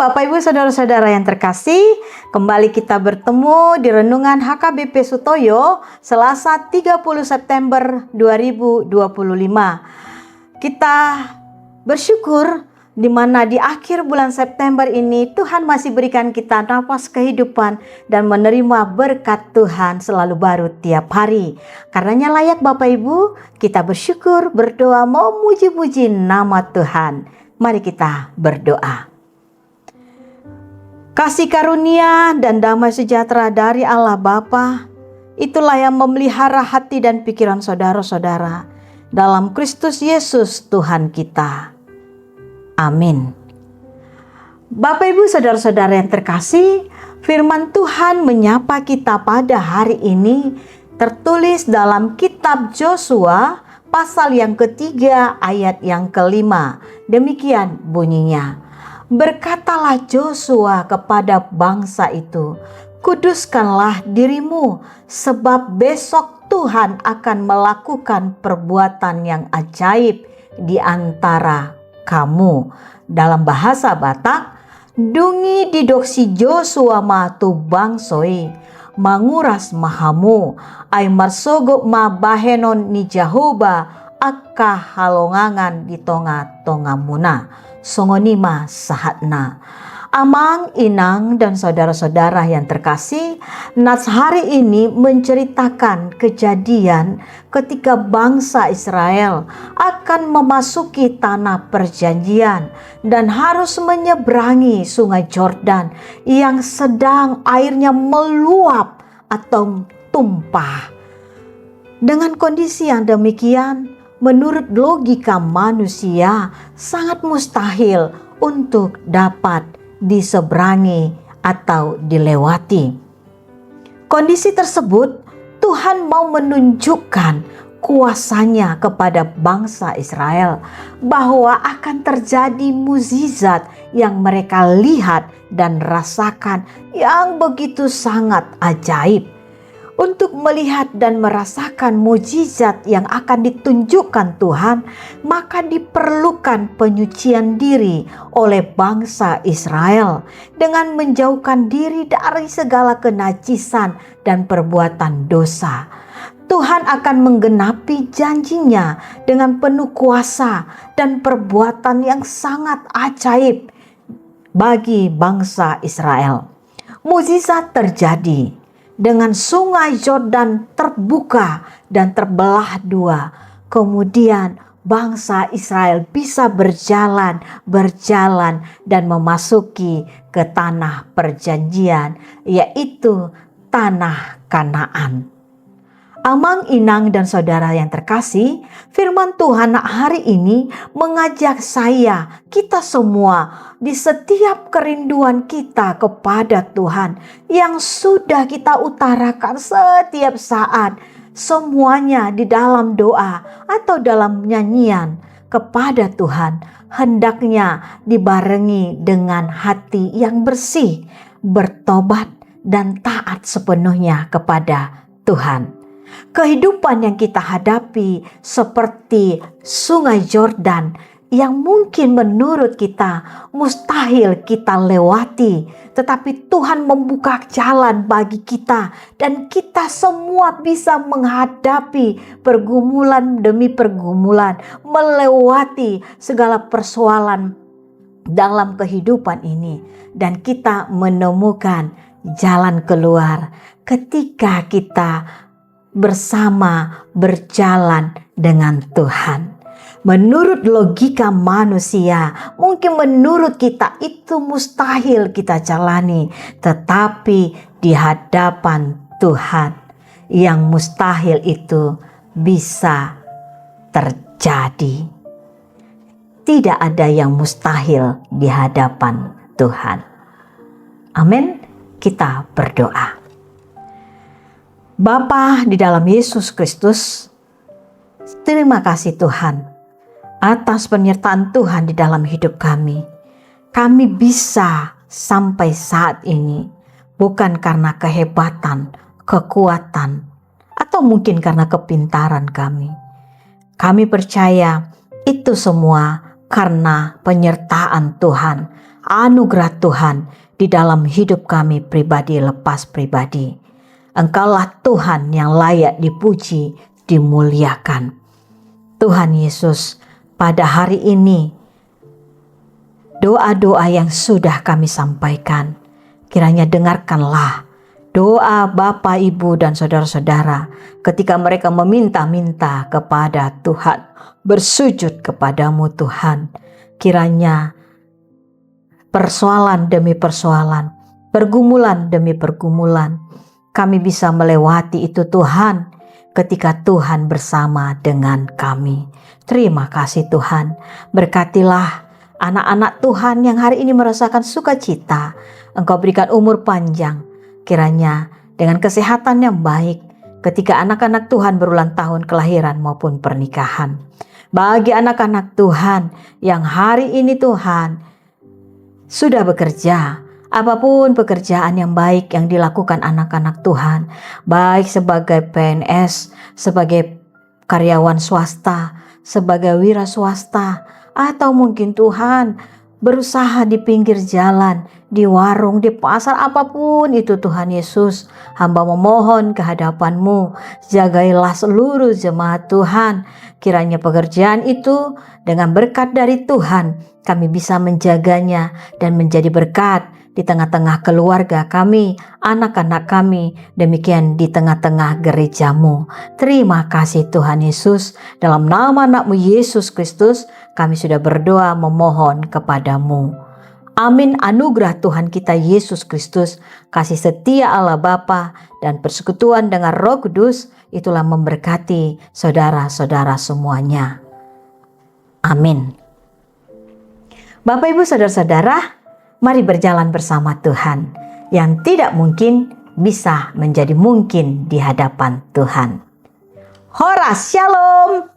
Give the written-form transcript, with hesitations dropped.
Bapak Ibu Saudara-saudara yang terkasih, kembali kita bertemu di Renungan HKBP Sutoyo Selasa 30 September 2025. Kita bersyukur di mana di akhir bulan September ini Tuhan masih berikan kita nafas kehidupan dan menerima berkat Tuhan selalu baru tiap hari. Karenanya layak Bapak Ibu, kita bersyukur, berdoa, memuji-muji nama Tuhan. Mari kita berdoa. Kasih karunia dan damai sejahtera dari Allah Bapa, itulah yang memelihara hati dan pikiran saudara-saudara dalam Kristus Yesus Tuhan kita. Amin. Bapak Ibu Saudara-saudara yang terkasih, firman Tuhan menyapa kita pada hari ini tertulis dalam kitab Yosua pasal yang ketiga ayat yang kelima. Demikian bunyinya. Berkatalah Yosua kepada bangsa itu, kuduskanlah dirimu, sebab besok Tuhan akan melakukan perbuatan yang ajaib di antara kamu. Dalam bahasa Batak, dungi didoksi Yosua matu bangsoi, manguras mahamu, ay marsogok ma bahenon ni Jehoba, akka halongangan di tonga-tonga muna. Songonima sahatna. Amang, inang, dan saudara-saudara yang terkasih, Nats hari ini menceritakan kejadian ketika bangsa Israel akan memasuki tanah perjanjian dan harus menyeberangi sungai Yordan yang sedang airnya meluap atau tumpah. Dengan kondisi yang demikian, menurut logika manusia sangat mustahil untuk dapat diseberangi atau dilewati. Kondisi tersebut Tuhan mau menunjukkan kuasanya kepada bangsa Israel bahwa akan terjadi mukjizat yang mereka lihat dan rasakan yang begitu sangat ajaib. Untuk melihat dan merasakan mukjizat yang akan ditunjukkan Tuhan, maka diperlukan penyucian diri oleh bangsa Israel dengan menjauhkan diri dari segala kenajisan dan perbuatan dosa. Tuhan akan menggenapi janjinya dengan penuh kuasa dan perbuatan yang sangat ajaib bagi bangsa Israel. Mukjizat terjadi dengan sungai Yordan terbuka dan terbelah dua. Kemudian bangsa Israel bisa berjalan dan memasuki ke tanah perjanjian, yaitu tanah Kanaan. Amang, inang, dan saudara yang terkasih, firman Tuhan hari ini mengajak kita semua di setiap kerinduan kita kepada Tuhan yang sudah kita utarakan setiap saat, semuanya di dalam doa atau dalam nyanyian kepada Tuhan, hendaknya dibarengi dengan hati yang bersih, bertobat dan taat sepenuhnya kepada Tuhan. Kehidupan yang kita hadapi seperti sungai Yordan yang mungkin menurut kita mustahil kita lewati, tetapi Tuhan membuka jalan bagi kita dan kita semua bisa menghadapi pergumulan demi pergumulan, melewati segala persoalan dalam kehidupan ini, dan kita menemukan jalan keluar ketika kita bersama berjalan dengan Tuhan. Menurut logika manusia, mungkin menurut kita itu mustahil kita jalani, tetapi di hadapan Tuhan yang mustahil itu bisa terjadi. Tidak ada yang mustahil di hadapan Tuhan. Amin. Kita berdoa. Bapa di dalam Yesus Kristus, terima kasih Tuhan atas penyertaan Tuhan di dalam hidup kami. Kami bisa sampai saat ini bukan karena kehebatan, kekuatan, atau mungkin karena kepintaran kami. Kami percaya itu semua karena penyertaan Tuhan anugerah Tuhan di dalam hidup kami pribadi lepas pribadi. Engkaulah Tuhan yang layak dipuji, dimuliakan. Tuhan Yesus, pada hari ini doa-doa yang sudah kami sampaikan, kiranya dengarkanlah doa Bapak, Ibu, dan saudara-saudara ketika mereka meminta-minta kepada Tuhan, bersujud kepadamu Tuhan. Kiranya persoalan demi persoalan, pergumulan demi pergumulan, kami bisa melewati itu Tuhan, ketika Tuhan bersama dengan kami. Terima kasih Tuhan, berkatilah anak-anak Tuhan yang hari ini merasakan sukacita. Engkau berikan umur panjang, kiranya dengan kesehatan yang baik ketika anak-anak Tuhan berulang tahun kelahiran maupun pernikahan. Bagi anak-anak Tuhan yang hari ini Tuhan sudah bekerja, apapun pekerjaan yang baik yang dilakukan anak-anak Tuhan, baik sebagai PNS, sebagai karyawan swasta, sebagai wira swasta, atau mungkin Tuhan berusaha di pinggir jalan, di warung, di pasar, apapun itu Tuhan Yesus, hamba memohon kehadapan-Mu, jagailah seluruh jemaat Tuhan. Kiranya pekerjaan itu dengan berkat dari Tuhan, kami bisa menjaganya dan menjadi berkat di tengah-tengah keluarga kami, anak-anak kami, demikian di tengah-tengah gereja-Mu. Terima kasih Tuhan Yesus, dalam nama anak-Mu Yesus Kristus, kami sudah berdoa memohon kepadamu. Amin. Anugerah Tuhan kita Yesus Kristus, kasih setia Allah Bapa, dan persekutuan dengan Roh Kudus, itulah memberkati saudara-saudara semuanya. Amin. Bapak, Ibu, saudara-saudara, mari berjalan bersama Tuhan. Yang tidak mungkin bisa menjadi mungkin di hadapan Tuhan. Horas, shalom.